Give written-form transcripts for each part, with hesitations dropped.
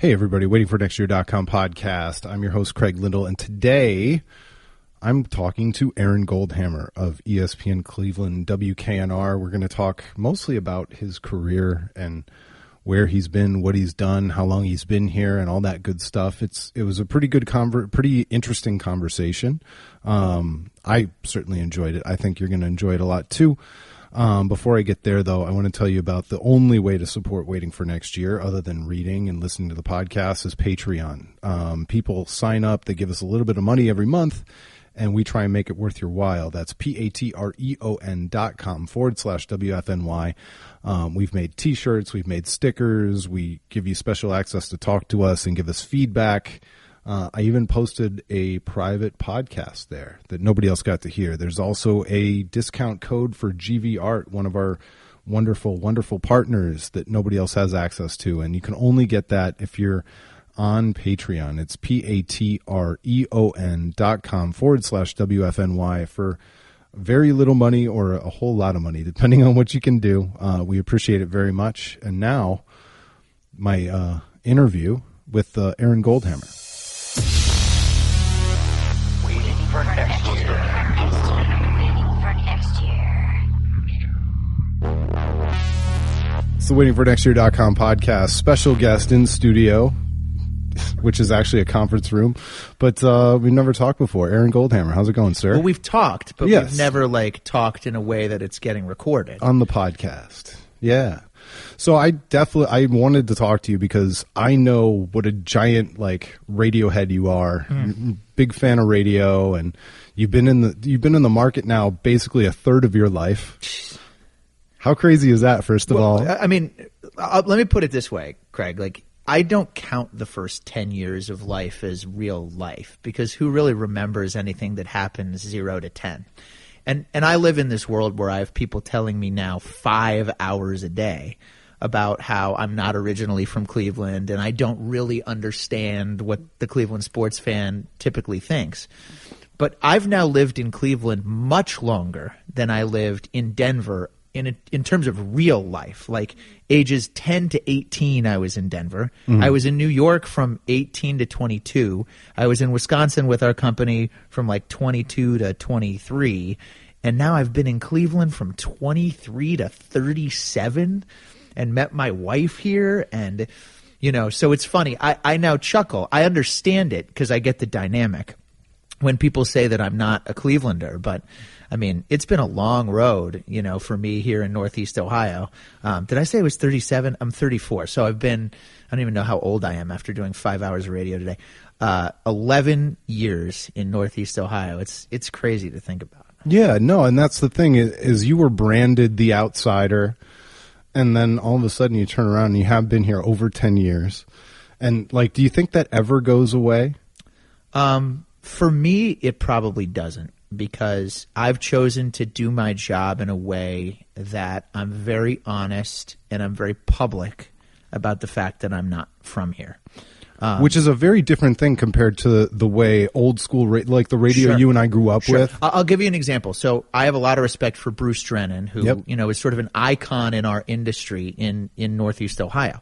Hey, everybody, waitingfornextyear.com podcast. I'm your host, Craig Lindell, and today I'm talking to Aaron Goldhammer of ESPN Cleveland, WKNR. We're going to talk mostly about his career and where he's been, what he's done, how long he's been here, and all that good stuff. It was a pretty good, pretty interesting conversation. I certainly enjoyed it. I think you're going to enjoy it a lot, too. Before I get there, though, I want to tell you about the only way to support Waiting for Next Year, other than reading and listening to the podcast, is Patreon. People sign up. They give us a little bit of money every month, and we try and make it worth your while. That's patreon.com/WFNY. We've made T-shirts. We've made stickers. We give you special access to talk to us and give us feedback. I even posted a private podcast there that nobody else got to hear. There's also a discount code for GV Art, one of our wonderful, wonderful partners that nobody else has access to. And you can only get that if you're on Patreon. It's patreon.com/WFNY for very little money or a whole lot of money, depending on what you can do. We appreciate it very much. And now my interview with Aaron Goldhammer. Waiting for next year. Waiting for next year. It's the waitingfornextyear.com podcast. Special guest in studio, which is actually a conference room, but we've never talked before. Aaron Goldhammer, how's it going, sir? Well, we've talked, but Yes. we've never talked in a way that it's getting recorded. On the podcast. Yeah. So I wanted to talk to you because I know what a giant radio head you are. Big fan of radio, and you've been in the market now basically a third of your life. How crazy is that, first of all? I mean, let me put it this way, Craig. I don't count the first 10 years of life as real life, because who really remembers anything that happens 0 to 10? And I live in this world where I have people telling me now 5 hours a day about how I'm not originally from Cleveland and I don't really understand what the Cleveland sports fan typically thinks. But I've now lived in Cleveland much longer than I lived in Denver in terms of real life. Ages 10 to 18, I was in Denver. I was in New York from 18 to 22. I was in Wisconsin with our company from 22 to 23. And now I've been in Cleveland from 23 to 37 and met my wife here. And, so it's funny. I now chuckle. I understand it because I get the dynamic when people say that I'm not a Clevelander. But I mean, it's been a long road, for me here in Northeast Ohio. Did I say I was 37? I'm 34. So I don't even know how old I am after doing 5 hours of radio today. 11 years in Northeast Ohio. It's crazy to think about. Yeah, no, and that's the thing is you were branded the outsider, and then all of a sudden you turn around and you have been here over 10 years. And do you think that ever goes away? For me, it probably doesn't, because I've chosen to do my job in a way that I'm very honest and I'm very public about the fact that I'm not from here. Which is a very different thing compared to the way old school, the radio Sure. you and I grew up with. I'll give you an example. So I have a lot of respect for Bruce Drennan, who is sort of an icon in our industry in Northeast Ohio.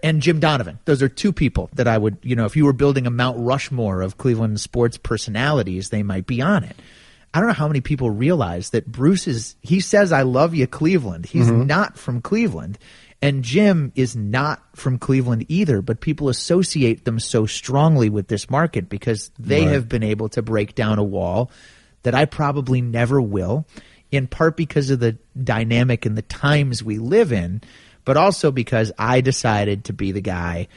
And Jim Donovan. Those are two people that I would, if you were building a Mount Rushmore of Cleveland sports personalities, they might be on it. I don't know how many people realize that Bruce he says, "I love you, Cleveland." He's not from Cleveland. And Jim is not from Cleveland either, but people associate them so strongly with this market because they have been able to break down a wall that I probably never will, in part because of the dynamic and the times we live in, but also because I decided to be the guy,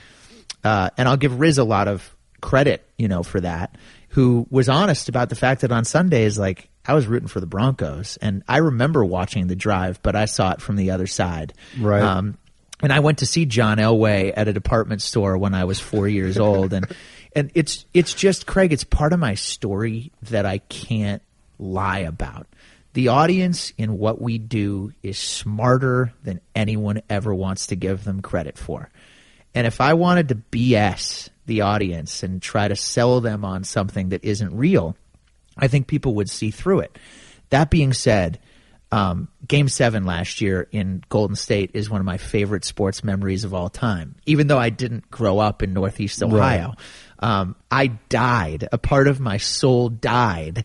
and I'll give Riz a lot of credit, for that, who was honest about the fact that on Sundays, I was rooting for the Broncos, and I remember watching The Drive, but I saw it from the other side. Right. And I went to see John Elway at a department store when I was 4 years old, and it's just, Craig, it's part of my story that I can't lie about. The audience in what we do is smarter than anyone ever wants to give them credit for. And if I wanted to BS the audience and try to sell them on something that isn't real, I think people would see through it. That being said, Game 7 last year in Golden State is one of my favorite sports memories of all time. Even though I didn't grow up in Northeast Ohio, I died. A part of my soul died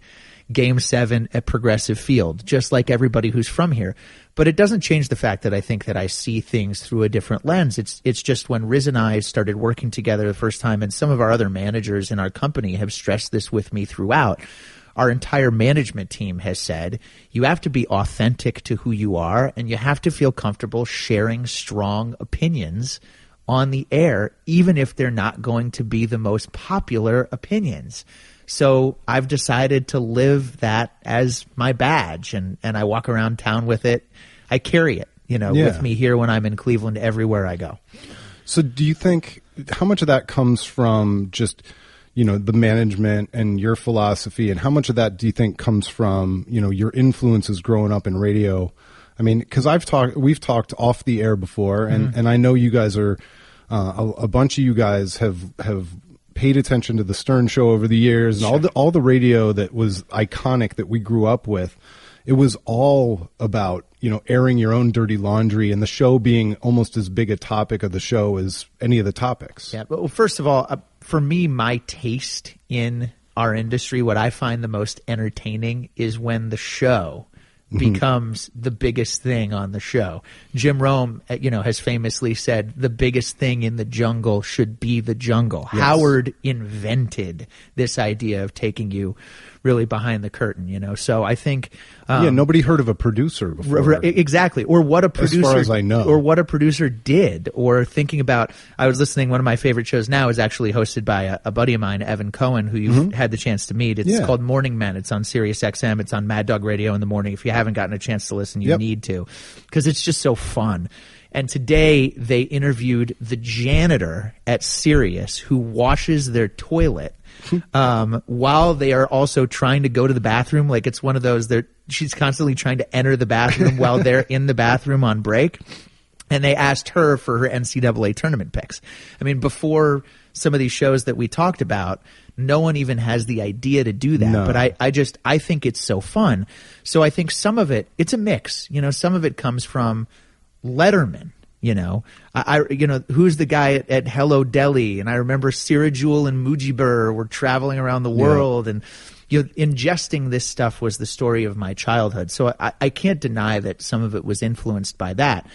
Game 7 at Progressive Field, just like everybody who's from here. But it doesn't change the fact that I think that I see things through a different lens. It's just when Riz and I started working together the first time, and some of our other managers in our company have stressed this with me throughout. Our entire management team has said you have to be authentic to who you are, and you have to feel comfortable sharing strong opinions on the air, even if they're not going to be the most popular opinions. So I've decided to live that as my badge, and I walk around town with it. I carry it, with me here when I'm in Cleveland, everywhere I go. So do you think, how much of that comes from just the management and your philosophy, and how much of that do you think comes from, your influences growing up in radio? I mean, because we've talked off the air before, and I know you guys are, a bunch of you guys have paid attention to the Stern Show over the years, and all the radio that was iconic that we grew up with. It was all about, airing your own dirty laundry, and the show being almost as big a topic of the show as any of the topics. Yeah, well, first of all, for me, my taste in our industry, what I find the most entertaining is when the show becomes the biggest thing on the show. Jim Rome, has famously said the biggest thing in the jungle should be the jungle. Yes. Howard invented this idea of taking you really behind the curtain, So I think nobody heard of a producer before. Exactly. Or what a producer, as far as I know, or what a producer did, or thinking about. I was listening. One of my favorite shows now is actually hosted by a buddy of mine, Evan Cohen, who you've had the chance to meet. It's called Morning Men. It's on Sirius XM. It's on Mad Dog Radio in the morning. If you haven't gotten a chance to listen, you need to, because it's just so fun. And today they interviewed the janitor at Sirius who washes their toilet while they are also trying to go to the bathroom. Like, it's one of those, she's constantly trying to enter the bathroom while they're in the bathroom on break. And they asked her for her NCAA tournament picks. I mean, before some of these shows that we talked about, no one even has the idea to do that. No. But I think it's so fun. So I think some of it, it's a mix. Some of it comes from Letterman. Who's the guy at Hello Delhi? And I remember Sirajul and Mujibur were traveling around the world, and ingesting this stuff was the story of my childhood. So I can't deny that some of it was influenced by that.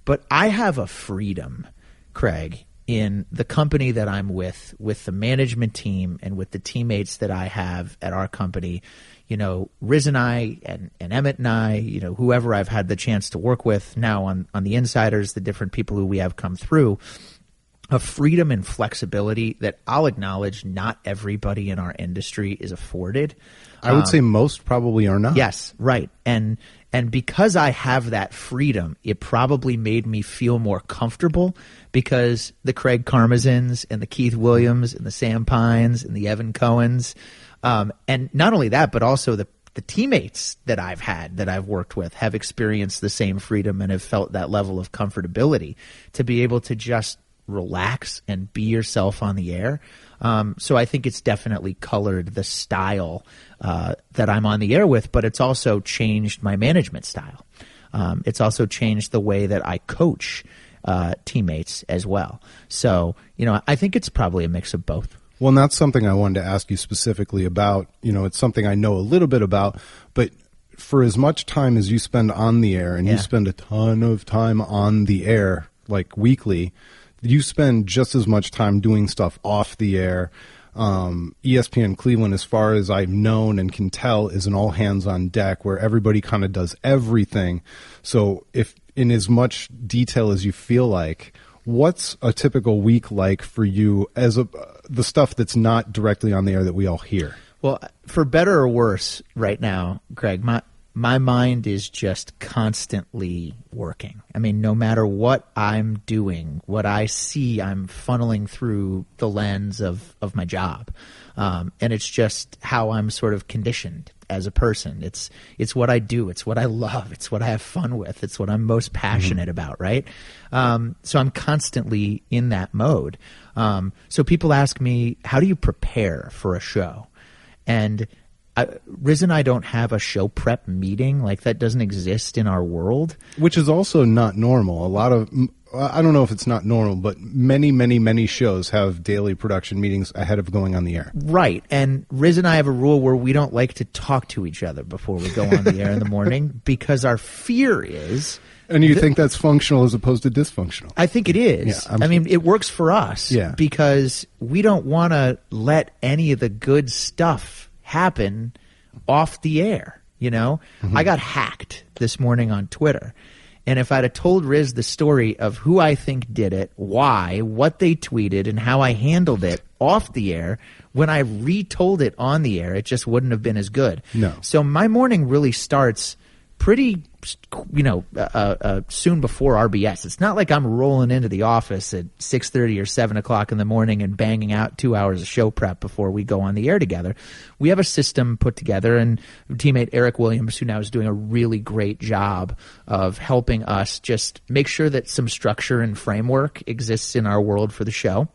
But I have a freedom, Craig, in the company that I'm with the management team and with the teammates that I have at our company. Riz and I and Emmett and I, whoever I've had the chance to work with now on the insiders, the different people who we have come through, a freedom and flexibility that I'll acknowledge not everybody in our industry is afforded. I would say most probably are not. Yes, right. And because I have that freedom, it probably made me feel more comfortable, because the Craig Karmazins and the Keith Williams and the Sam Pines and the Evan Cohens, and not only that, but also the teammates that I've worked with have experienced the same freedom and have felt that level of comfortability to be able to just relax and be yourself on the air. So I think it's definitely colored the style that I'm on the air with, but it's also changed my management style. It's also changed the way that I coach teammates as well. So, I think it's probably a mix of both. Well, and that's something I wanted to ask you specifically about. It's something I know a little bit about, but for as much time as you spend on the air, and you spend a ton of time on the air, like weekly, you spend just as much time doing stuff off the air. ESPN Cleveland, as far as I've known and can tell, is an all hands on deck where everybody kind of does everything. So if in as much detail as you feel like, what's a typical week like for you as the stuff that's not directly on the air that we all hear? Well, for better or worse right now, Greg, my mind is just constantly working. I mean, no matter what I'm doing, what I see, I'm funneling through the lens of my job. And it's just how I'm sort of conditioned as a person. It's what I do. It's what I love. It's what I have fun with. It's what I'm most passionate about, right? So I'm constantly in that mode. So people ask me, how do you prepare for a show? And Riz and I don't have a show prep meeting. Like, that doesn't exist in our world. Which is also not normal. A lot of, I don't know if it's not normal, but many shows have daily production meetings ahead of going on the air. Right. And Riz and I have a rule where we don't like to talk to each other before we go on the air in the morning, because our fear is... And you think that's functional as opposed to dysfunctional? I think it is. Yeah, I mean, it works for us because we don't want to let any of the good stuff happen off the air, you know? Mm-hmm. I got hacked this morning on Twitter. And if I'd have told Riz the story of who I think did it, why, what they tweeted, and how I handled it off the air, when I retold it on the air, it just wouldn't have been as good. No. So my morning really starts pretty, soon before RBS. It's not like I'm rolling into the office at 6:30 or 7 o'clock in the morning and banging out 2 hours of show prep before we go on the air together. We have a system put together, and teammate Eric Williams, who now is doing a really great job of helping us just make sure that some structure and framework exists in our world for the show.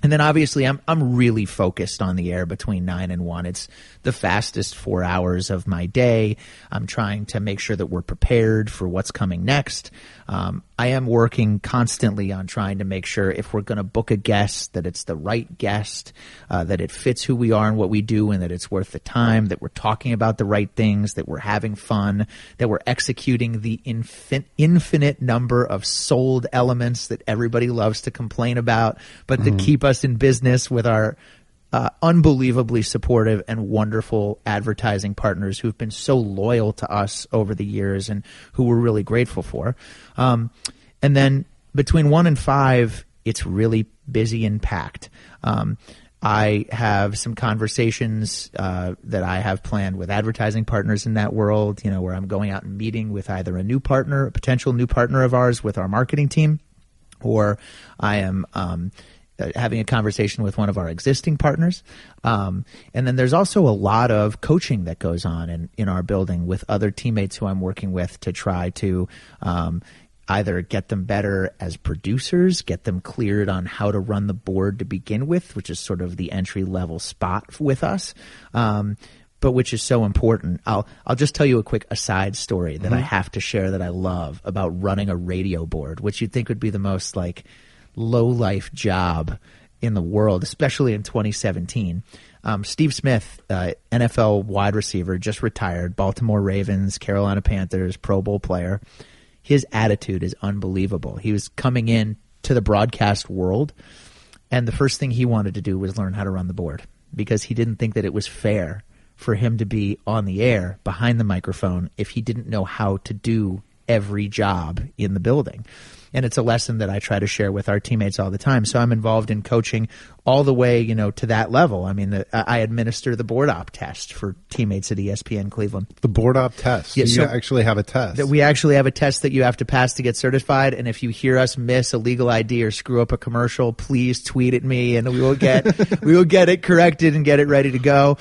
And then obviously I'm really focused on the air between 9 and 1. It's the fastest 4 hours of my day. I'm trying to make sure that we're prepared for what's coming next. I am working constantly on trying to make sure if we're going to book a guest, that it's the right guest, that it fits who we are and what we do, and that it's worth the time, that we're talking about the right things, that we're having fun, that we're executing the infinite number of sold elements that everybody loves to complain about, but that keep us in business with our unbelievably supportive and wonderful advertising partners who've been so loyal to us over the years and who we're really grateful for. And then between 1 and 5, it's really busy and packed. I have some conversations that I have planned with advertising partners in that world, you know, where I'm going out and meeting with either a new partner, a potential new partner of ours with our marketing team, or I am having a conversation with one of our existing partners. And then there's also a lot of coaching that goes on in our building with other teammates who I'm working with to try to either get them better as producers, get them cleared on how to run the board to begin with, which is sort of the entry-level spot with us, but which is so important. I'll just tell you a quick aside story that I have to share that I love about running a radio board, which you'd think would be the most like low-life job in the world, especially in 2017. Steve Smith, NFL wide receiver, just retired, Baltimore Ravens, Carolina Panthers, Pro Bowl player. His attitude is unbelievable. He was coming in to the broadcast world, and the first thing he wanted to do was learn how to run the board, because he didn't think that it was fair for him to be on the air behind the microphone if he didn't know how to do every job in the building. And it's a lesson that I try to share with our teammates all the time. So I'm involved in coaching all the way, you know, to that level. I mean, I administer the board op test for teammates at ESPN Cleveland. The board op test. Yeah, you actually have a test. That we actually have a test that you have to pass to get certified. And if you hear us miss a legal ID or screw up a commercial, please tweet at me, and we will get it corrected and get it ready to go.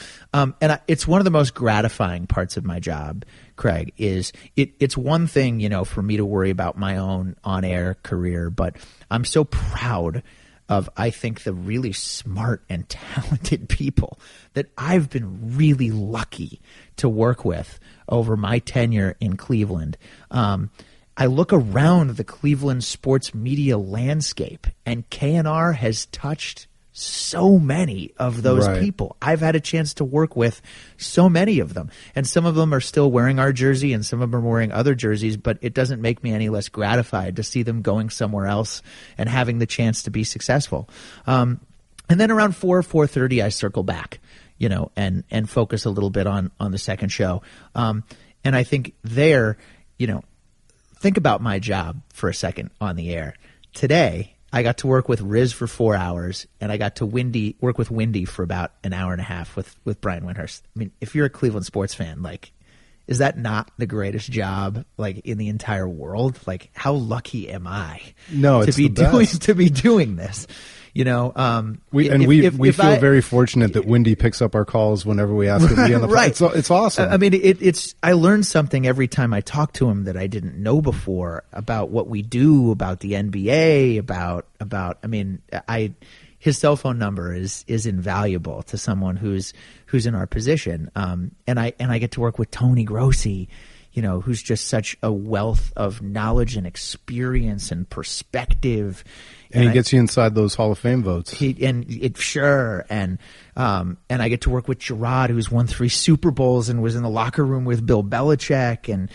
It's one of the most gratifying parts of my job, Craig, is it's one thing, you know, for me to worry about my own on-air career, but I'm so proud of, I think, the really smart and talented people that I've been really lucky to work with over my tenure in Cleveland. I look around the Cleveland sports media landscape, and KNR has touched so many of those people. I've had a chance to work with so many of them, and some of them are still wearing our jersey and some of them are wearing other jerseys, but it doesn't make me any less gratified to see them going somewhere else and having the chance to be successful. And then around 4:30, I circle back, you know, and focus a little bit on the second show. And I think there, you know, think about my job for a second on the air. Today, I got to work with Riz for 4 hours, and I got to work with Windy for about an hour and a half with Brian Windhurst. I mean, if you're a Cleveland sports fan, like, is that not the greatest job, like, in the entire world? Like, how lucky am I to be doing this? You know, we feel very fortunate that Windy picks up our calls whenever we ask him to be on the podcast. It's awesome. I mean, I learn something every time I talk to him that I didn't know before about what we do, about the NBA, about. I mean, his cell phone number is invaluable to someone who's in our position. And I get to work with Tony Grossi, you know, who's just such a wealth of knowledge and experience and perspective. And he gets you inside those Hall of Fame votes. Sure. And I get to work with Gerard, who's won 3 Super Bowls and was in the locker room with Bill Belichick. And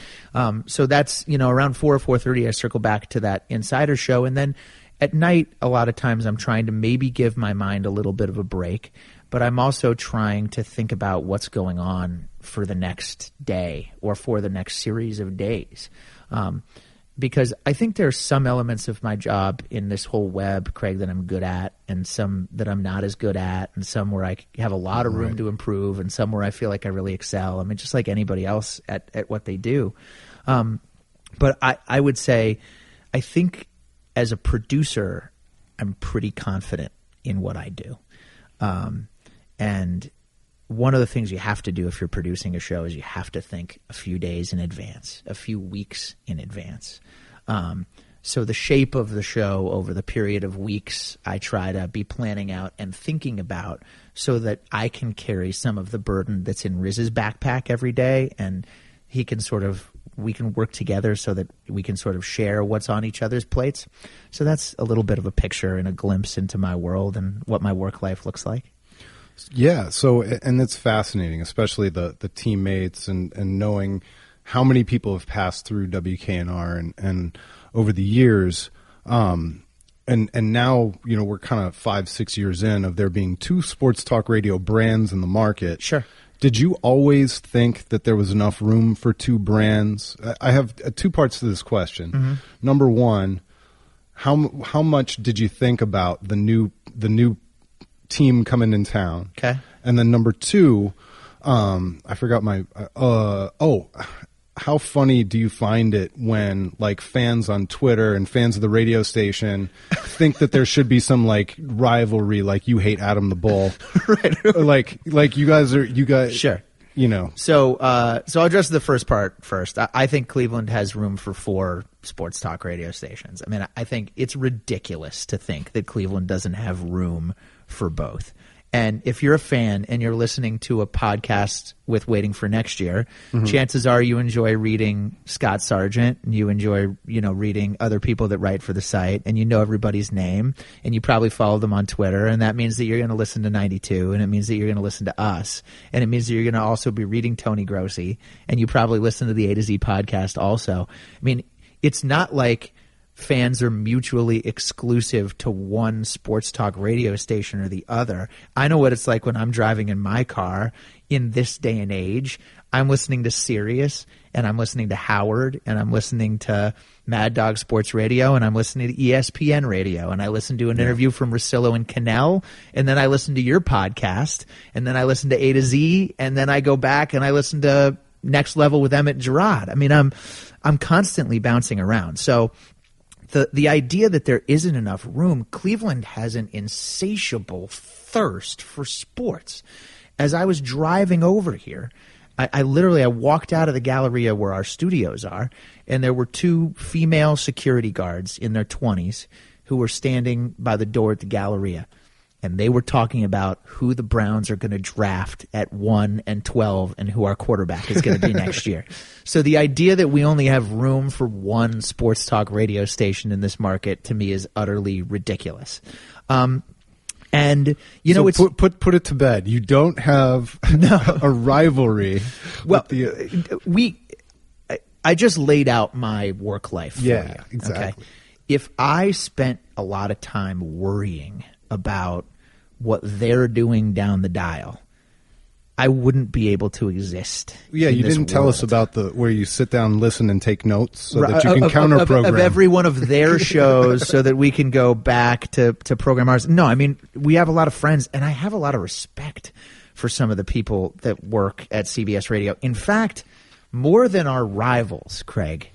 so that's, you know, around 4 or 4:30, I circle back to that insider show. And then at night, a lot of times I'm trying to maybe give my mind a little bit of a break, but I'm also trying to think about what's going on for the next day or for the next series of days. Because I think there are some elements of my job in this whole web, Craig, that I'm good at, and some that I'm not as good at, and some where I have a lot of room to improve, and some where I feel like I really excel. I mean, just like anybody else at what they do. But I would say, I think as a producer, I'm pretty confident in what I do. And one of the things you have to do if you're producing a show is you have to think a few days in advance, a few weeks in advance. So the shape of the show over the period of weeks, I try to be planning out and thinking about so that I can carry some of the burden that's in Riz's backpack every day, and we can work together so that we can sort of share what's on each other's plates. So that's a little bit of a picture and a glimpse into my world and what my work life looks like. Yeah. So, and it's fascinating, especially the teammates and knowing how many people have passed through WKNR and over the years. And now, you know, we're kind of 5-6 years in of there being 2 sports talk radio brands in the market. Sure. Did you always think that there was enough room for 2 brands? I have 2 parts to this question. Mm-hmm. Number one, how much did you think about the new team coming in town? Okay. And then number 2, I forgot my how funny do you find it when like fans on Twitter and fans of the radio station think that there should be some like rivalry, like you hate Adam the Bull, right? like you guys sure, you know. So I'll address the first part first. I think Cleveland has room for 4 sports talk radio stations. I mean, I think it's ridiculous to think that Cleveland doesn't have room for both. And if you're a fan and you're listening to a podcast with Waiting for Next Year, mm-hmm. chances are you enjoy reading Scott Sargent, and you enjoy, you know, reading other people that write for the site, and you know everybody's name, and you probably follow them on Twitter, and that means that you're going to listen to 92, and it means that you're going to listen to us, and it means that you're going to also be reading Tony Grossi, and you probably listen to the A to Z podcast also. I mean, it's not like fans are mutually exclusive to one sports talk radio station or the other. I know what it's like when I'm driving in my car in this day and age. I'm listening to Sirius, and I'm listening to Howard, and I'm listening to Mad Dog Sports Radio, and I'm listening to ESPN Radio, and I listen to an interview from Russillo and Cannell, and then I listen to your podcast, and then I listen to A to Z, and then I go back and I listen to Next Level with Emmett Gerard. I mean, I'm constantly bouncing around. So the idea that there isn't enough room, Cleveland has an insatiable thirst for sports. As I was driving over here, I walked out of the Galleria where our studios are, and there were 2 female security guards in their 20s who were standing by the door at the Galleria. And they were talking about who the Browns are going to draft at 1 and 12 and who our quarterback is going to be next year. So the idea that we only have room for 1 sports talk radio station in this market, to me, is utterly ridiculous. And you know, it's put it to bed. You don't have a rivalry. Well, I just laid out my work life for you. Exactly. Okay? If I spent a lot of time worrying about what they're doing down the dial, I wouldn't be able to exist. Yeah, you didn't tell us about where you sit down, listen, and take notes so that you can counter program of every one of their shows, so that we can go back to program ours. No, I mean, we have a lot of friends, and I have a lot of respect for some of the people that work at CBS Radio. In fact, more than our rivals, Craig,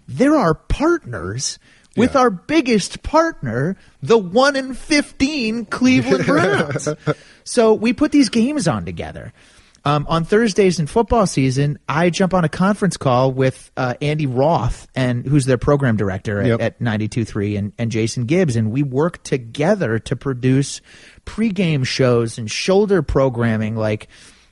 they're our partners. With our biggest partner, the 1-15 Cleveland Browns. So we put these games on together. On Thursdays in football season, I jump on a conference call with Andy Roth, who's their program director at 92.3, and Jason Gibbs, and we work together to produce pregame shows and shoulder programming. Like,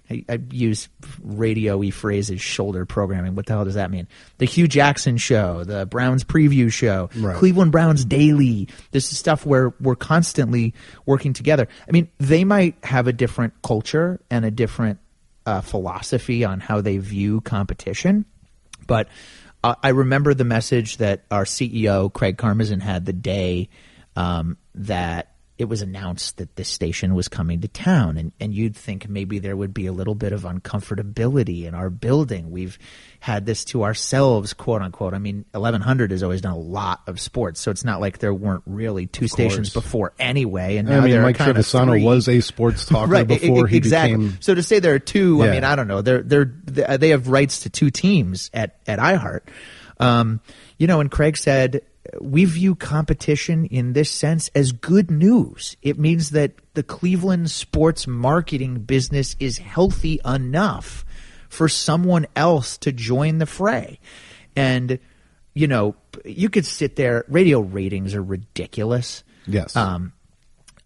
I use radio-y phrases, shoulder programming. What the hell does that mean? The Hugh Jackson Show, the Browns Preview Show, right. Cleveland Browns Daily. This is stuff where we're constantly working together. I mean, they might have a different culture and a different philosophy on how they view competition. But I remember the message that our CEO, Craig Karmazin, had the day that it was announced that this station was coming to town. And you'd think maybe there would be a little bit of uncomfortability in our building. We've had this to ourselves, quote unquote. I mean, 1100 has always done a lot of sports, so it's not like there weren't really two stations before anyway. And now there Mike are kind of Trevisano three. Was a sports talker right, before he exactly. became. So to say there are two, Yeah. I mean, I don't know. They have rights to two teams at iHeart. And Craig said, we view competition in this sense as good news. It means that the Cleveland sports marketing business is healthy enough for someone else to join the fray. And, you could sit there. Radio ratings are ridiculous. Yes.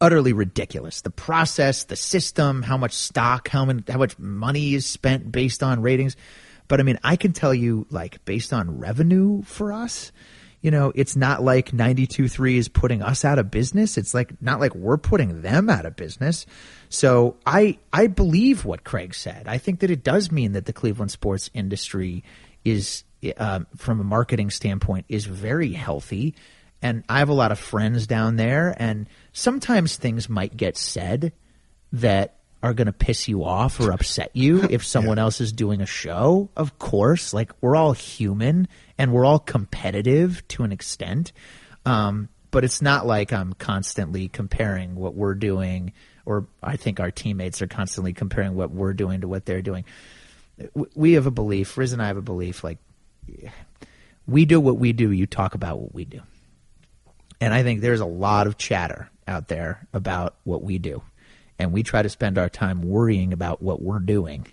Utterly ridiculous. The process, the system, how much stock, how much money is spent based on ratings. But I mean, I can tell you, like, based on revenue for us, it's not like 92.3 is putting us out of business. It's not like we're putting them out of business. So I believe what Craig said. I think that it does mean that the Cleveland sports industry is, from a marketing standpoint, is very healthy. And I have a lot of friends down there, and sometimes things might get said that are going to piss you off or upset you if someone else is doing a show. Of course, like, we're all human and we're all competitive to an extent. But it's not like I'm constantly comparing what we're doing, or I think our teammates are constantly comparing what we're doing to what they're doing. We have a belief, Riz and I have a belief, like, we do what we do, you talk about what we do. And I think there's a lot of chatter out there about what we do. And we try to spend our time worrying about what we're doing.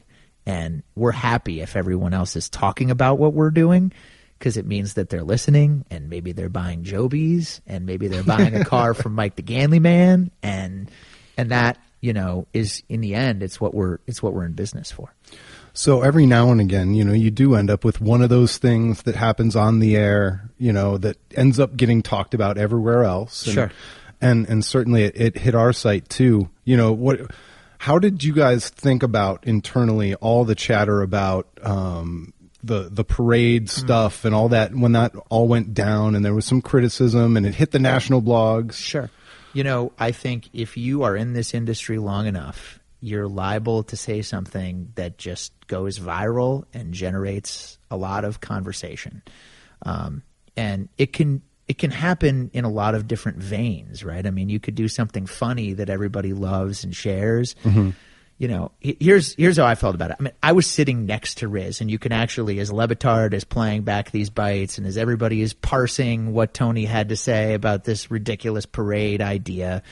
And we're happy if everyone else is talking about what we're doing, because it means that they're listening, and maybe they're buying Jobies, and maybe they're buying a car from Mike the Ganley Man. And that, is, in the end, it's what we're in business for. So every now and again, you do end up with one of those things that happens on the air, that ends up getting talked about everywhere else. And, sure. And certainly it hit our site too. How did you guys think about internally all the chatter about the parade stuff and all that, when that all went down and there was some criticism and it hit the national blogs? Sure. I think if you are in this industry long enough, you're liable to say something that just goes viral and generates a lot of conversation. And it can happen in a lot of different veins, right? I mean, you could do something funny that everybody loves and shares. Mm-hmm. Here's how I felt about it. I mean, I was sitting next to Riz, and you can actually, as Le Batard is playing back these bites, and as everybody is parsing what Tony had to say about this ridiculous parade idea,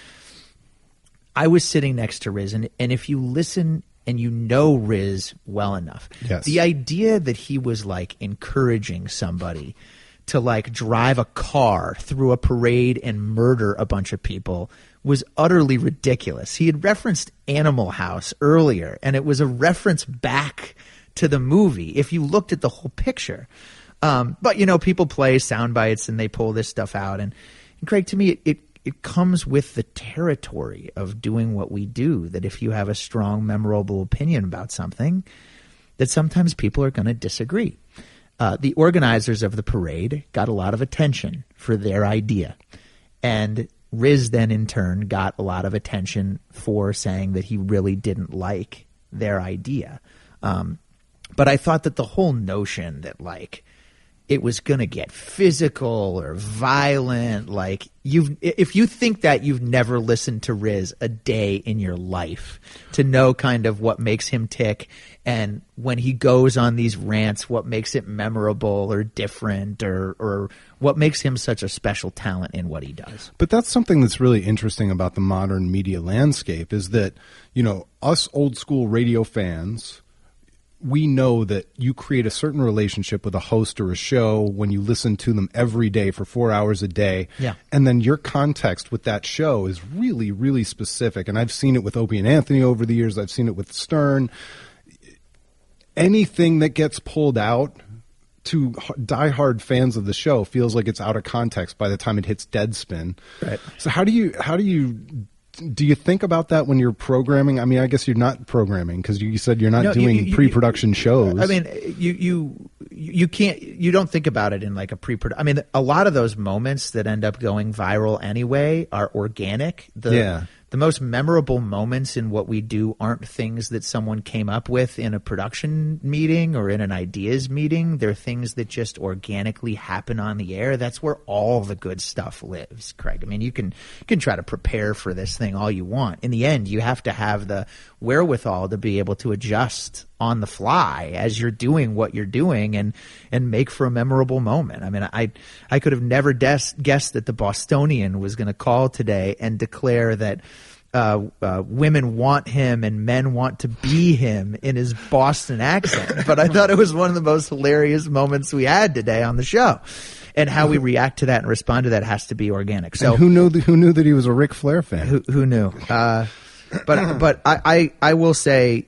I was sitting next to Riz, and if you listen and Riz well enough, yes. The idea that he was like encouraging somebody to like drive a car through a parade and murder a bunch of people was utterly ridiculous. He had referenced Animal House earlier, and it was a reference back to the movie if you looked at the whole picture. But people play sound bites and they pull this stuff out, and Craig, to me, it comes with the territory of doing what we do, that if you have a strong, memorable opinion about something, that sometimes people are going to disagree. The organizers of the parade got a lot of attention for their idea. And Riz then, in turn, got a lot of attention for saying that he really didn't like their idea. But I thought that the whole notion that, like, it was going to get physical or violent. Like, if you think that, you've never listened to Riz a day in your life to know kind of what makes him tick, and when he goes on these rants, what makes it memorable or different, or what makes him such a special talent in what he does. But that's something that's really interesting about the modern media landscape, is that, us old school radio fans, we know that you create a certain relationship with a host or a show when you listen to them every day for 4 hours a day. Yeah. And then your context with that show is really, really specific. And I've seen it with Opie and Anthony over the years. I've seen it with Stern. Anything that gets pulled out to diehard fans of the show feels like it's out of context by the time it hits Deadspin. Right. So how do you think about that when you're programming? I mean, I guess you're not programming because you said you're not doing pre-production shows. I mean, you can't, you don't think about it in like a pre-production. I mean, a lot of those moments that end up going viral anyway are organic. The most memorable moments in what we do aren't things that someone came up with in a production meeting or in an ideas meeting. They're things that just organically happen on the air. That's where all the good stuff lives, Craig. I mean, you can try to prepare for this thing all you want. In the end, you have to have the wherewithal to be able to adjust on the fly as you're doing what you're doing and make for a memorable moment. I mean, I could have never guessed that the Bostonian was going to call today and declare that women want him and men want to be him in his Boston accent. But I thought it was one of the most hilarious moments we had today on the show. And how we react to that and respond to that has to be organic. So and who knew that he was a Ric Flair fan? Who knew? But I will say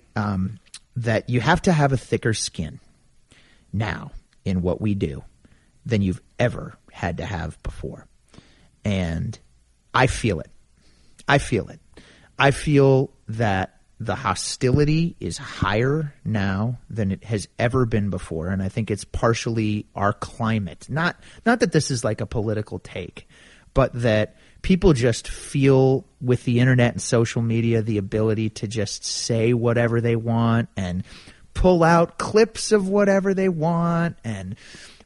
that you have to have a thicker skin now in what we do than you've ever had to have before. And I feel it. I feel that the hostility is higher now than it has ever been before. And I think it's partially our climate. Not that this is like a political take, but that people just feel with the internet and social media the ability to just say whatever they want and pull out clips of whatever they want and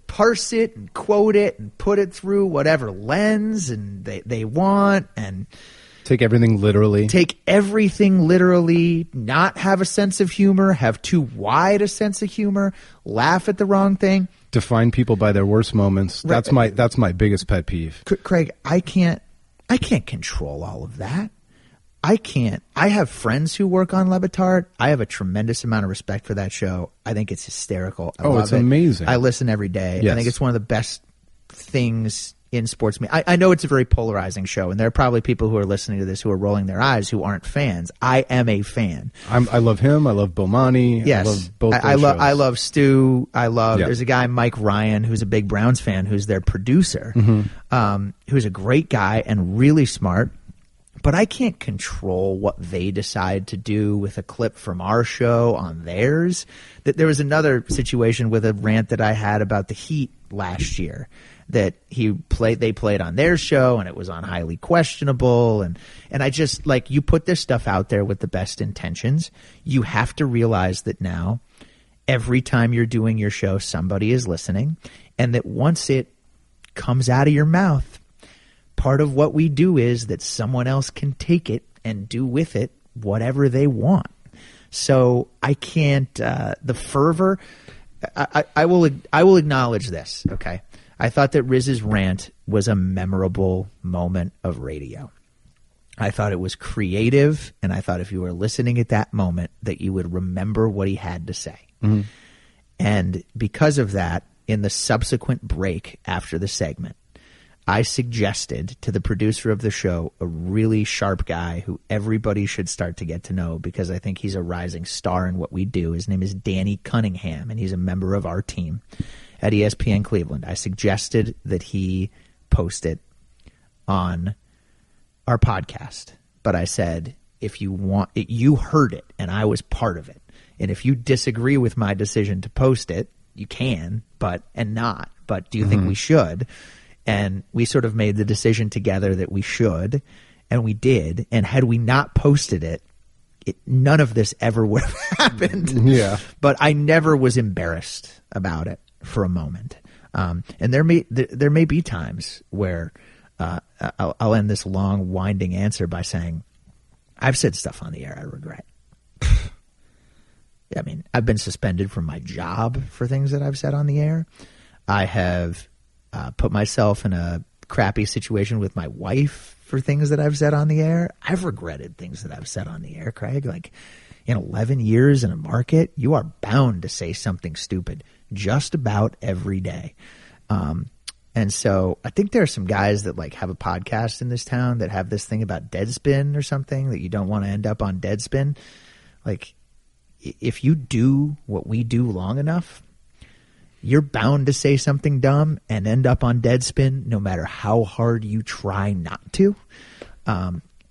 parse it and quote it and put it through whatever lens and they want and take everything literally, not have a sense of humor, have too wide a sense of humor, laugh at the wrong thing. Define people by their worst moments. Right. That's my biggest pet peeve. Craig, I can't control all of that. I have friends who work on Levitard. I have a tremendous amount of respect for that show. I think it's hysterical. I love it's amazing. I listen every day. Yes. I think it's one of the best things in sports media. I know it's a very polarizing show, and there are probably people who are listening to this who are rolling their eyes who aren't fans. I am a fan. I love him. I love Bomani. Yes. I love both those shows. I love Stu. Yeah. There's a guy, Mike Ryan, who's a big Browns fan, who's their producer, who's a great guy and really smart. But I can't control what they decide to do with a clip from our show on theirs. There was another situation with a rant that I had about the Heat last year that they played on their show and it was on Highly Questionable. And I just, like, you put this stuff out there with the best intentions. You have to realize that now every time you're doing your show, somebody is listening, and that once it comes out of your mouth, part of what we do is that someone else can take it and do with it whatever they want. So I can't, the fervor, I will acknowledge this. Okay. I thought that Riz's rant was a memorable moment of radio. I thought it was creative, and I thought if you were listening at that moment that you would remember what he had to say. Mm-hmm. And because of that, in the subsequent break after the segment, I suggested to the producer of the show, a really sharp guy who everybody should start to get to know because I think he's a rising star in what we do. His name is Danny Cunningham, and he's a member of our team at ESPN Cleveland. I suggested that he post it on our podcast. But I said, if you want it, you heard it, and I was part of it. And if you disagree with my decision to post it, you can, but do you think we should? And we sort of made the decision together that we should, and we did. And had we not posted it, none of this ever would have happened. Yeah. But I never was embarrassed about it for a moment. And there may be times where I'll end this long, winding answer by saying, I've said stuff on the air I regret. I mean, I've been suspended from my job for things that I've said on the air. I have put myself in a crappy situation with my wife for things that I've said on the air. I've regretted things that I've said on the air, Craig. Like, in 11 years in a market, you are bound to say something stupid just about every day. And so I think there are some guys that like have a podcast in this town that have this thing about Deadspin or something, that you don't want to end up on Deadspin. Like, if you do what we do long enough, you're bound to say something dumb and end up on Deadspin no matter how hard you try not to.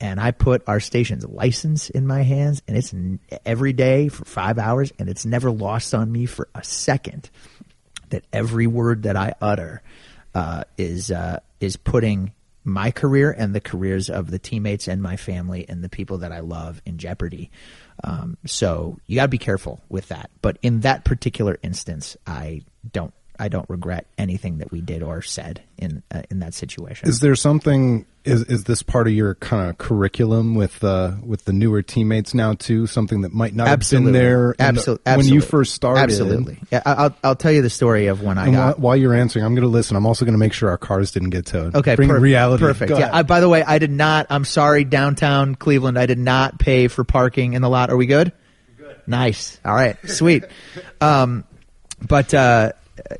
And I put our station's license in my hands, and it's every day for 5 hours, and it's never lost on me for a second that every word that I utter is putting my career and the careers of the teammates and my family and the people that I love in jeopardy. So you got to be careful with that. But in that particular instance, I don't regret anything that we did or said in that situation. Is there something? Is this part of your kind of curriculum with the newer teammates now too? Something that might not have been there when you first started. Absolutely. Yeah, I'll tell you the story of when I got. While you're answering, I'm going to listen. I'm also going to make sure our cars didn't get towed. Okay, bring reality. Perfect. Yeah. By the way, I did not. I'm sorry, downtown Cleveland. I did not pay for parking in the lot. Are we good? Good. Nice. All right. Sweet.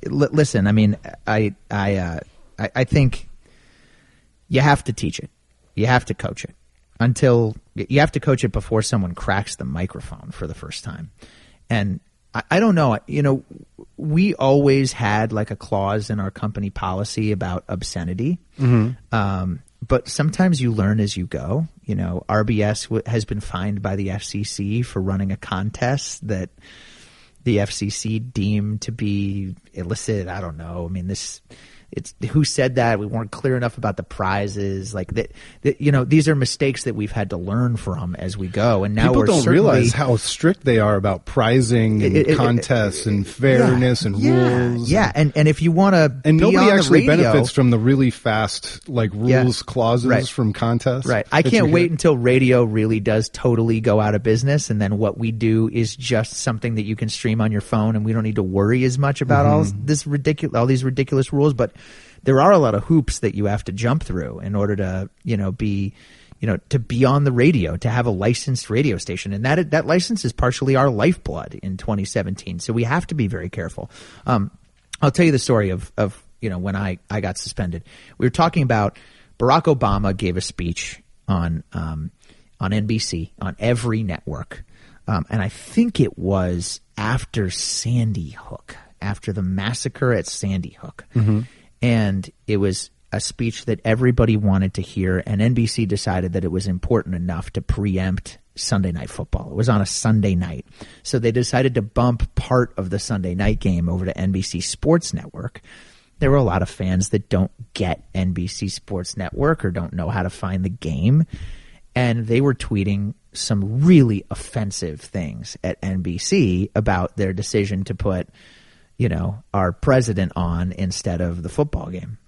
Listen, I mean, I think you have to teach it. You have to coach it until you have to coach it before someone cracks the microphone for the first time. And I don't know, we always had like a clause in our company policy about obscenity. Mm-hmm. But sometimes you learn as you go. RBS has been fined by the FCC for running a contest that the FCC deemed to be illicit. I don't know. I mean, it's who said that? We weren't clear enough about the prizes. Like that, these are mistakes that we've had to learn from as we go. And now people don't realize how strict they are about prizing and contests and fairness and rules. Yeah, and if you want to, and be nobody on actually the radio, benefits from the really fast rules clauses from contests. Right. I can't wait until radio really does totally go out of business, and then what we do is just something that you can stream on your phone, and we don't need to worry as much about all these ridiculous rules, but there are a lot of hoops that you have to jump through in order to, to be on the radio, to have a licensed radio station. And that license is partially our lifeblood in 2017. So we have to be very careful. I'll tell you the story of when I got suspended. We were talking about Barack Obama gave a speech on NBC, on every network. And I think it was after Sandy Hook, after the massacre at Sandy Hook. Mm-hmm. And it was a speech that everybody wanted to hear, and NBC decided that it was important enough to preempt Sunday Night Football. It was on a Sunday night. So they decided to bump part of the Sunday night game over to NBC Sports Network. There were a lot of fans that don't get NBC Sports Network or don't know how to find the game, and they were tweeting some really offensive things at NBC about their decision to put our president on instead of the football game.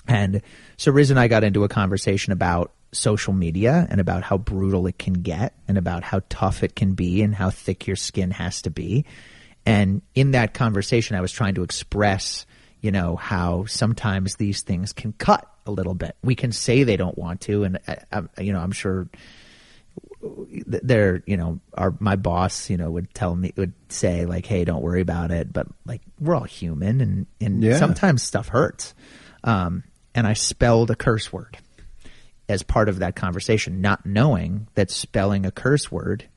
And so Riz and I got into a conversation about social media and about how brutal it can get and about how tough it can be and how thick your skin has to be. And in that conversation, I was trying to express, how sometimes these things can cut a little bit. We can say they don't want to. And, I'm sure my boss, would say like, hey, don't worry about it. But like, we're all human and sometimes stuff hurts. And I spelled a curse word as part of that conversation, not knowing that spelling a curse word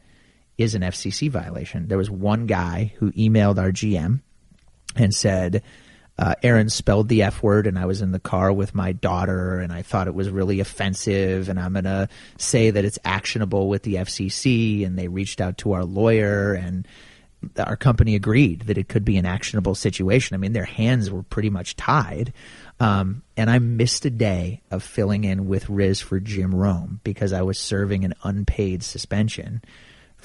is an FCC violation. There was one guy who emailed our GM and said, Aaron spelled the F word, and I was in the car with my daughter, and I thought it was really offensive, and I'm going to say that it's actionable with the FCC, and they reached out to our lawyer, and our company agreed that it could be an actionable situation. I mean, their hands were pretty much tied, and I missed a day of filling in with Riz for Jim Rome because I was serving an unpaid suspension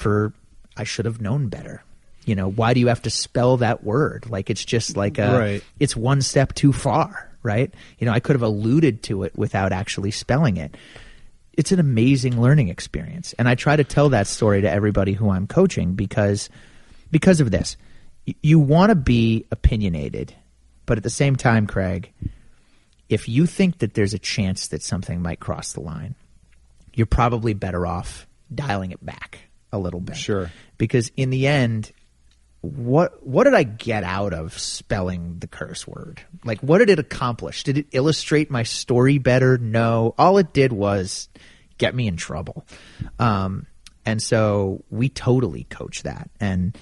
I should have known better. why do you have to spell that word? Like, it's just like Right. it's one step too far, right? I could have alluded to it without actually spelling it. It's an amazing learning experience. And I try to tell that story to everybody who I'm coaching because of this. You want to be opinionated, but at the same time, Craig, if you think that there's a chance that something might cross the line, you're probably better off dialing it back a little bit. Sure. Because in the end, what did I get out of spelling the curse word? Like, what did it accomplish? Did it illustrate my story better? No. All it did was get me in trouble. And so we totally coach that. And,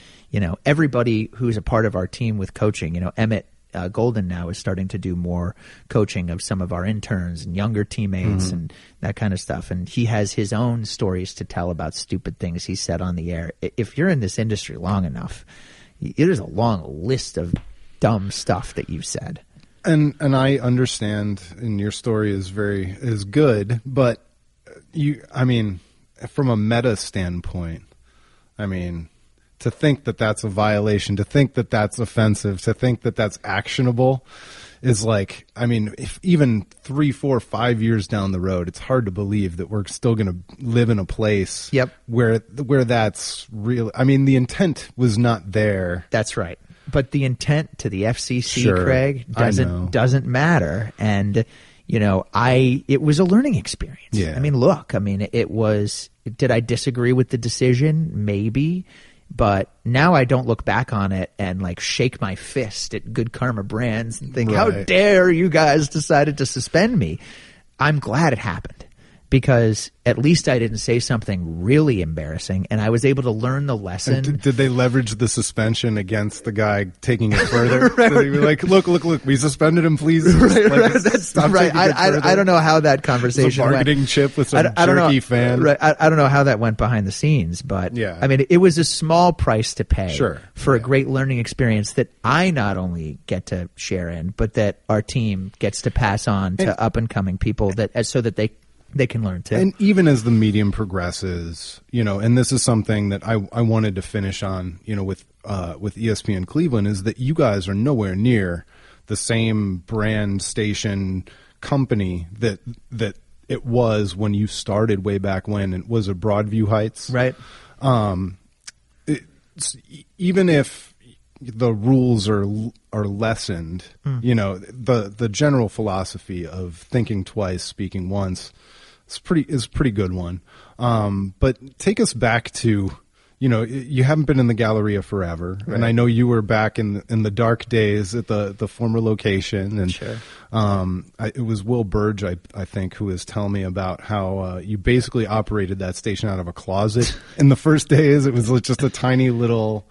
everybody who's a part of our team with coaching, Emmett Golden now is starting to do more coaching of some of our interns and younger teammates and that kind of stuff. And he has his own stories to tell about stupid things he said on the air. If you're in this industry long enough, it is a long list of dumb stuff that you've said. And I understand, and your story is good, but from a meta standpoint, to think that that's a violation, to think that that's offensive, to think that that's actionable is like, if even 3, 4, 5 years down the road, it's hard to believe that we're still going to live in a place where that's real. The intent was not there. That's right. But the intent to the FCC, Sure, Craig, doesn't matter. And, it was a learning experience. Yeah. It was, did I disagree with the decision? Maybe. But now I don't look back on it and like shake my fist at Good Karma Brands and think, how dare you guys decided to suspend me? I'm glad it happened because at least I didn't say something really embarrassing and I was able to learn the lesson. Did they leverage the suspension against the guy taking it further? Right. So they were like, look, we suspended him, please. That's right. I don't know how that conversation went. A bargaining chip with some jerky fan. Right. I don't know how that went behind the scenes, but yeah. It was a small price to pay for a Yeah. great learning experience that I not only get to share in, but that our team gets to pass on to up and coming people so that they can learn too. And even as the medium progresses, and this is something that I wanted to finish on, with ESPN Cleveland, is that you guys are nowhere near the same brand, station, company that it was when you started way back when. It was at Broadview Heights. Right. Even if the rules are lessened, the general philosophy of thinking twice, speaking once is a pretty good one. But take us back to, you haven't been in the Galleria forever, right. And I know you were back in the dark days at the former location, and sure. It was Will Burge, I think, who was telling me about how you basically operated that station out of a closet in the first days. It was just a tiny little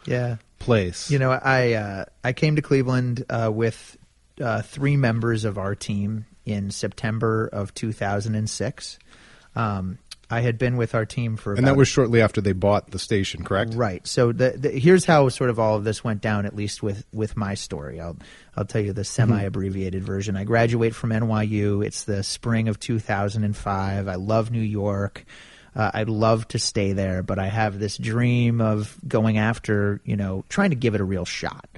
place. I came to Cleveland with 3 members of our team in September of 2006. I had been with our team for and that was shortly after they bought the station, correct? Right. So here's how sort of all of this went down, at least with my story. I'll tell you the semi-abbreviated version. I graduate from NYU. It's the spring of 2005. I love New York. I'd love to stay there, but I have this dream of going after, trying to give it a real shot.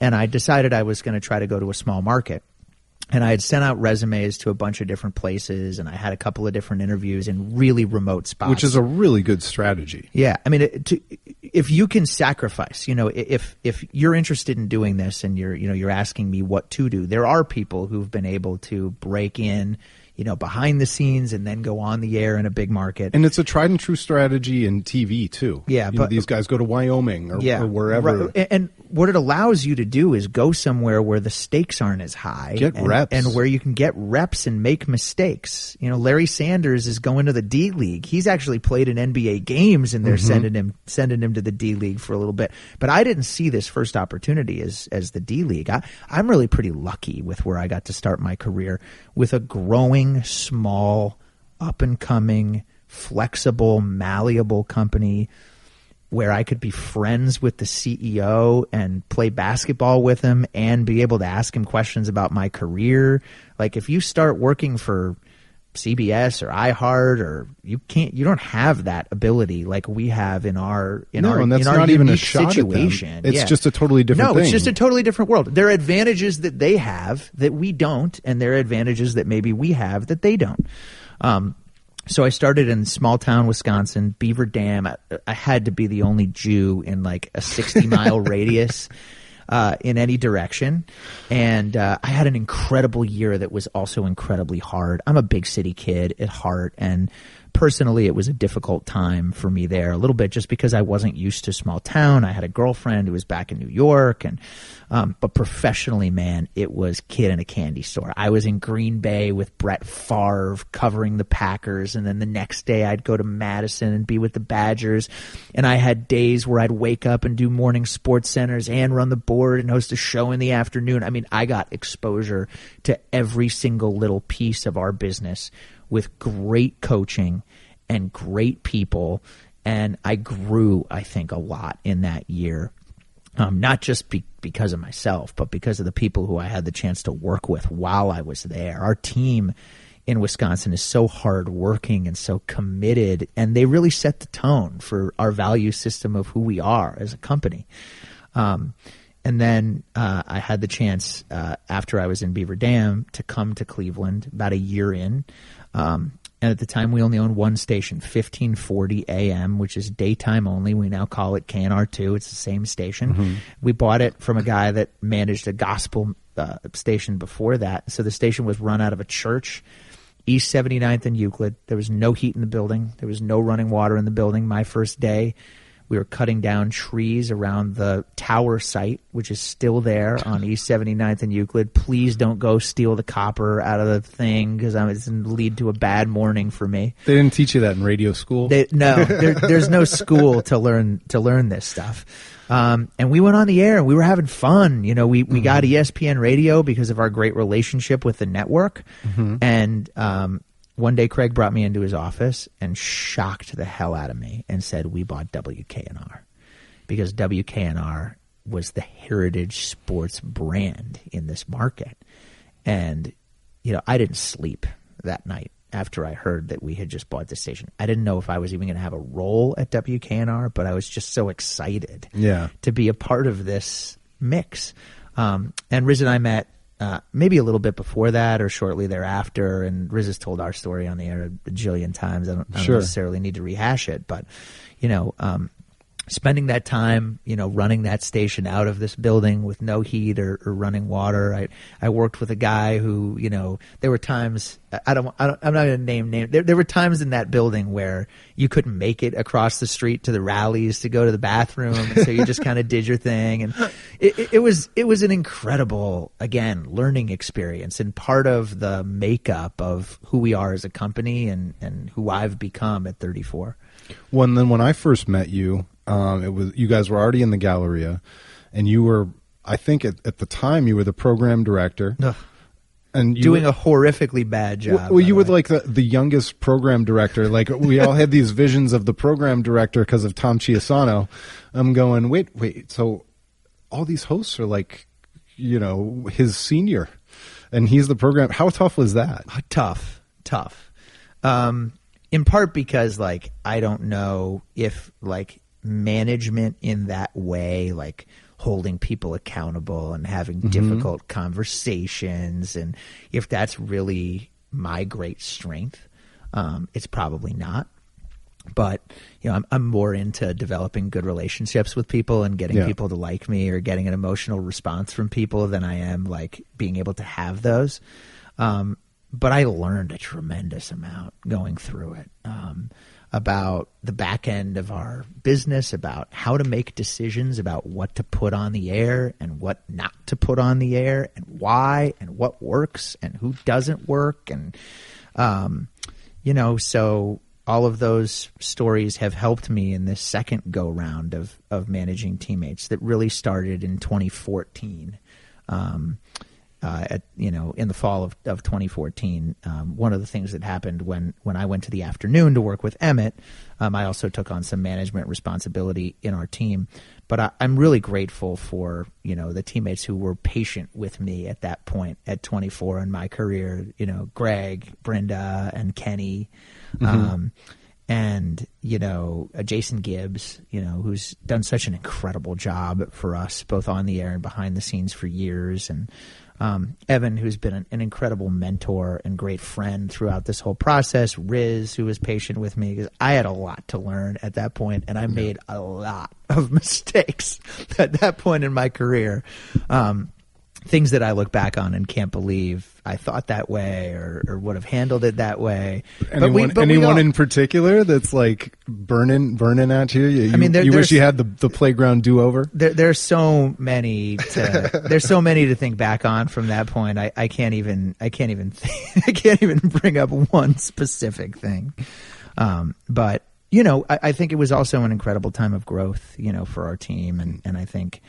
And I decided I was going to try to go to a small market. And I had sent out resumes to a bunch of different places, and I had a couple of different interviews in really remote spots. Which is a really good strategy. Yeah. If you can sacrifice, if you're interested in doing this and you're asking me what to do, there are people who've been able to break in, behind the scenes and then go on the air in a big market. And it's a tried and true strategy in TV too. Yeah. But these guys go to Wyoming or wherever. Right. And what it allows you to do is go somewhere where the stakes aren't as high. Get reps. And where you can get reps and make mistakes. Larry Sanders is going to the D League. He's actually played in NBA games and they're sending him to the D League for a little bit. But I didn't see this first opportunity as the D League. I'm really pretty lucky with where I got to start my career with a growing, small, up-and-coming, flexible, malleable company where I could be friends with the CEO and play basketball with him and be able to ask him questions about my career. Like, if you start working for CBS or iHeart, or you don't have that ability like we have in our and that's not even a shot situation. At them. It's just a totally different thing. It's just a totally different world. There are advantages that they have that we don't, and there are advantages that maybe we have that they don't. So I started in small town Wisconsin, Beaver Dam. I had to be the only Jew in like a 60-mile radius in any direction. And I had an incredible year that was also incredibly hard. I'm a big city kid at heart, and personally it was a difficult time for me there a little bit just because I wasn't used to small town. I had a girlfriend who was back in New York, and but professionally, man, it was kid in a candy store. I was in Green Bay with Brett Favre covering the Packers, and then the next day I'd go to Madison and be with the Badgers, and I had days where I'd wake up and do morning sports centers and run the board and host a show in the afternoon. I mean, I got exposure to every single little piece of our business with great coaching and great people, and I grew, I think, a lot in that year. Not just because of myself, but because of the people who I had the chance to work with while I was there. Our team in Wisconsin is so hardworking and so committed, and they really set the tone for our value system of who we are as a company. And then I had the chance, after I was in Beaver Dam, to come to Cleveland about a year in. And at the time, we only owned one station, 1540 AM, which is daytime only. We now call it KNR2. It's the same station. Mm-hmm. We bought it from a guy that managed a gospel station before that. So the station was run out of a church, East 79th and Euclid. There was no heat in the building. There was no running water in the building. My first day, we were cutting down trees around the tower site, which is still there on East 79th and Euclid. Please don't go steal the copper out of the thing, because it's going to lead to a bad morning for me. They didn't teach you that in radio school? No, there's no school to learn this stuff. And we went on the air and we were having fun. You know, we got ESPN Radio because of our great relationship with the network. Mm-hmm. And one day Craig brought me into his office and shocked the hell out of me and said, we bought WKNR, because WKNR was the heritage sports brand in this market. And, you know, I didn't sleep that night after I heard that we had just bought the station. I didn't know if I was even going to have a role at WKNR, but I was just so excited to be a part of this mix. And Riz and I met maybe a little bit before that or shortly thereafter, and Riz has told our story on the air a bajillion times. I don't necessarily need to rehash it, but, you know, spending that time, you know, running that station out of this building with no heat or running water. I worked with a guy who, you know, there were times, I'm not going to name names. There were times in that building where you couldn't make it across the street to the rallies to go to the bathroom. And so you just kind of did your thing. And it was an incredible, again, learning experience, and part of the makeup of who we are as a company and who I've become at 34. Well, and then when I first met you, it was, you guys were already in the Galleria, and you were, I think at the time, you were the program director. Ugh. And you doing a horrifically bad job. Well, you were like the youngest program director. Like, we all had these visions of the program director because of Tom Chiasano. I'm going, wait. So all these hosts are like, you know, his senior, and he's the program. How tough was that? Tough. In part because, like, I don't know if, like, management in that way, like holding people accountable and having difficult conversations, and if that's really my great strength, it's probably not. But, you know, I'm more into developing good relationships with people and getting people to like me or getting an emotional response from people than I am like being able to have those. But I learned a tremendous amount going through it, about the back end of our business, about how to make decisions about what to put on the air and what not to put on the air, and why, and what works and who doesn't work. And, you know, so all of those stories have helped me in this second go round of managing teammates that really started in 2014. in the fall of 2014. One of the things that happened when I went to the afternoon to work with Emmett, I also took on some management responsibility in our team. But I'm really grateful for, the teammates who were patient with me at that point at 24 in my career, Greg, Brenda, and Kenny. And, Jason Gibbs, who's done such an incredible job for us, both on the air and behind the scenes for years. And Evan, who's been an incredible mentor and great friend throughout this whole process. Riz, who was patient with me, because I had a lot to learn at that point, and I made a lot of mistakes at that point in my career. Things that I look back on and can't believe I thought that way or would have handled it that way. Anyone in particular that's like burning at you? You wish you had the playground do-over? There's so many to think back on from that point. I can't even I can't even bring up one specific thing. But I think it was also an incredible time of growth, for our team, and I think.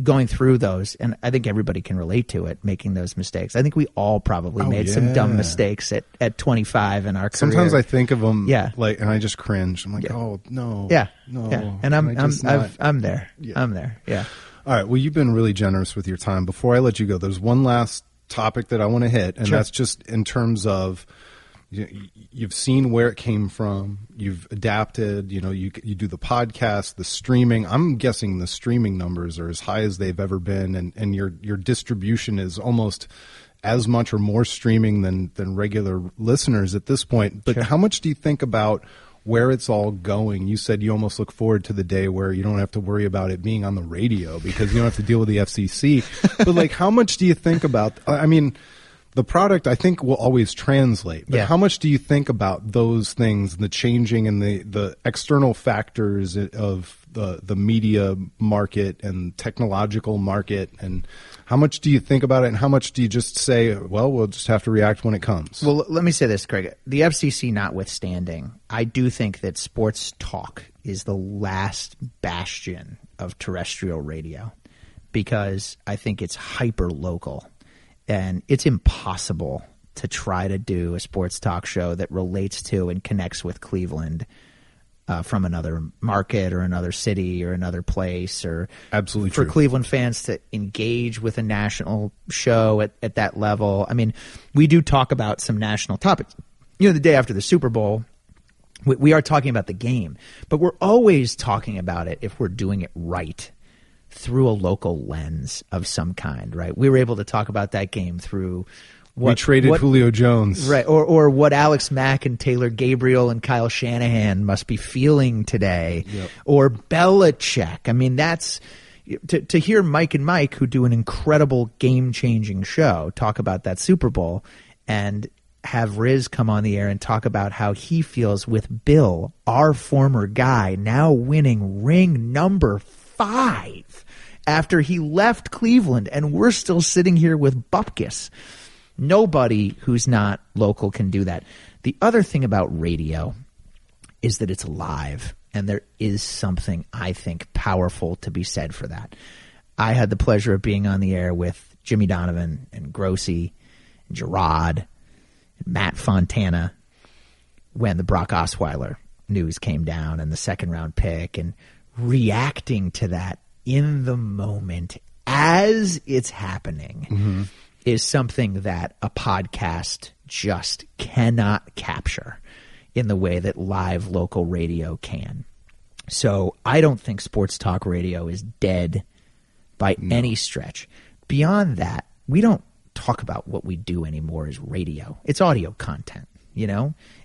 Going through those, and I think everybody can relate to it, making those mistakes. I think we all probably made some dumb mistakes at 25 in our career. Sometimes I think of them, and I just cringe. I'm like, oh no, no. And I'm there. Yeah. I'm there. Yeah. All right. Well, you've been really generous with your time. Before I let you go, there's one last topic that I want to hit, and that's just in terms of. You've seen where it came from. You've adapted. You do the podcast, the streaming. I'm guessing the streaming numbers are as high as they've ever been, and your distribution is almost as much or more streaming than regular listeners at this point. But how much do you think about where it's all going? You said you almost look forward to the day where you don't have to worry about it being on the radio because you don't have to deal with the FCC. But how much do you think about? I mean. The product, I think, will always translate. But how much do you think about those things, the changing and the external factors of the media market and technological market? And how much do you think about it? And how much do you just say, well, we'll just have to react when it comes? Well, let me say this, Craig. The FCC notwithstanding, I do think that sports talk is the last bastion of terrestrial radio because I think it's hyper local. And it's impossible to try to do a sports talk show that relates to and connects with Cleveland from another market or another city or another place, or absolutely for true. Cleveland fans to engage with a national show at that level. I mean, we do talk about some national topics. The day after the Super Bowl, we are talking about the game, but we're always talking about it if we're doing it right. Through a local lens of some kind, right? We were able to talk about that game through we traded Julio Jones, right? Or what Alex Mack and Taylor Gabriel and Kyle Shanahan must be feeling today, or Belichick. I mean, that's to hear Mike and Mike, who do an incredible game-changing show, talk about that Super Bowl, and have Riz come on the air and talk about how he feels with Bill, our former guy, now winning ring number 5 after he left Cleveland, and we're still sitting here with Bupkis. Nobody who's not local can do that. The other thing about radio is that it's live, and there is something, I think, powerful to be said for that. I had the pleasure of being on the air with Jimmy Donovan and Grossi and Gerard and Matt Fontana when the Brock Osweiler news came down and the second-round pick, and reacting to that in the moment as it's happening is something that a podcast just cannot capture in the way that live local radio can. So I don't think sports talk radio is dead by any stretch. Beyond that, we don't talk about what we do anymore as radio. It's audio content.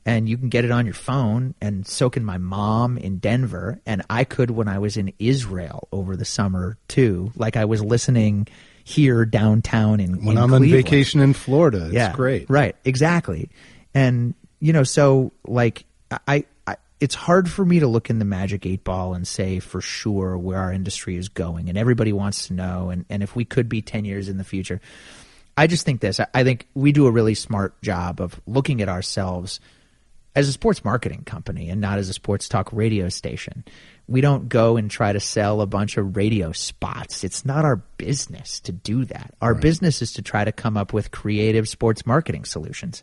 And you can get it on your phone, and so can my mom in Denver, and I could when I was in Israel over the summer too, like I was listening here downtown in I'm Cleveland. on vacation in Florida. It's great. Right, exactly. And so I it's hard for me to look in the magic 8 ball and say for sure where our industry is going, and everybody wants to know, and if we could be 10 years in the future. I just think this. I think we do a really smart job of looking at ourselves as a sports marketing company and not as a sports talk radio station, we don't go and try to sell a bunch of radio spots. It's not our business to do that. Our business is to try to come up with creative sports marketing solutions.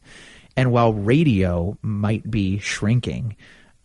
And while radio might be shrinking,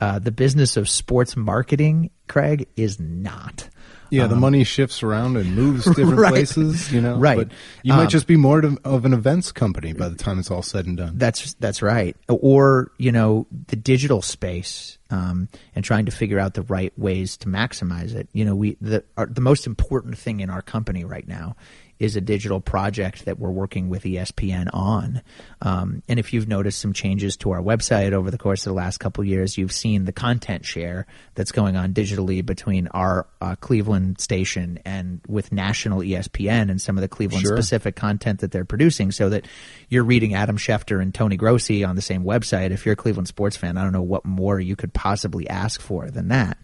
the business of sports marketing, Craig, is not. Yeah, the money shifts around and moves different places, Right. But you might just be more of an events company by the time it's all said and done. That's right. Or, the digital space, and trying to figure out the right ways to maximize it. The most important thing in our company right now is a digital project that we're working with ESPN on. And if you've noticed some changes to our website over the course of the last couple of years, you've seen the content share that's going on digitally between our Cleveland station and with national ESPN and some of the Cleveland-specific content that they're producing, so that you're reading Adam Schefter and Tony Grossi on the same website. If you're a Cleveland sports fan, I don't know what more you could possibly ask for than that.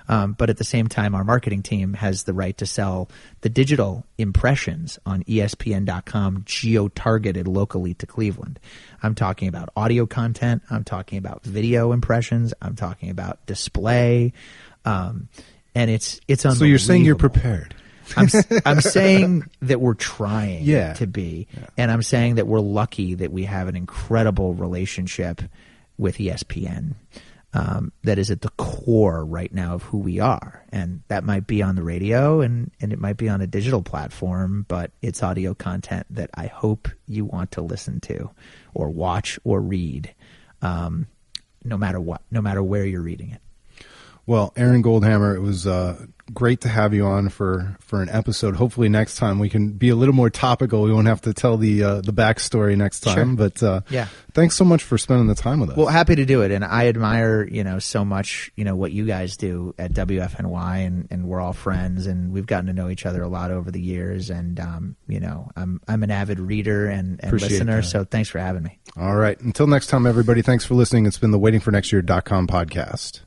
But at the same time, our marketing team has the right to sell the digital impressions on ESPN.com geo-targeted locally to Cleveland. I'm talking about audio content. I'm talking about video impressions. I'm talking about display. And it's unbelievable. So you're saying you're prepared. I'm saying that we're trying to be. Yeah. And I'm saying that we're lucky that we have an incredible relationship with ESPN. That is at the core right now of who we are. And that might be on the radio and it might be on a digital platform, but it's audio content that I hope you want to listen to or watch or read, no matter what, no matter where you're reading it. Well, Aaron Goldhammer, it was great to have you on for an episode. Hopefully next time we can be a little more topical. We won't have to tell the backstory next time. Sure. But thanks so much for spending the time with us. Well, happy to do it. And I admire, so much, what you guys do at WFNY, and we're all friends, and we've gotten to know each other a lot over the years. And, I'm an avid reader and listener. So thanks for having me. All right. Until next time, everybody, thanks for listening. It's been the waitingfornextyear.com podcast.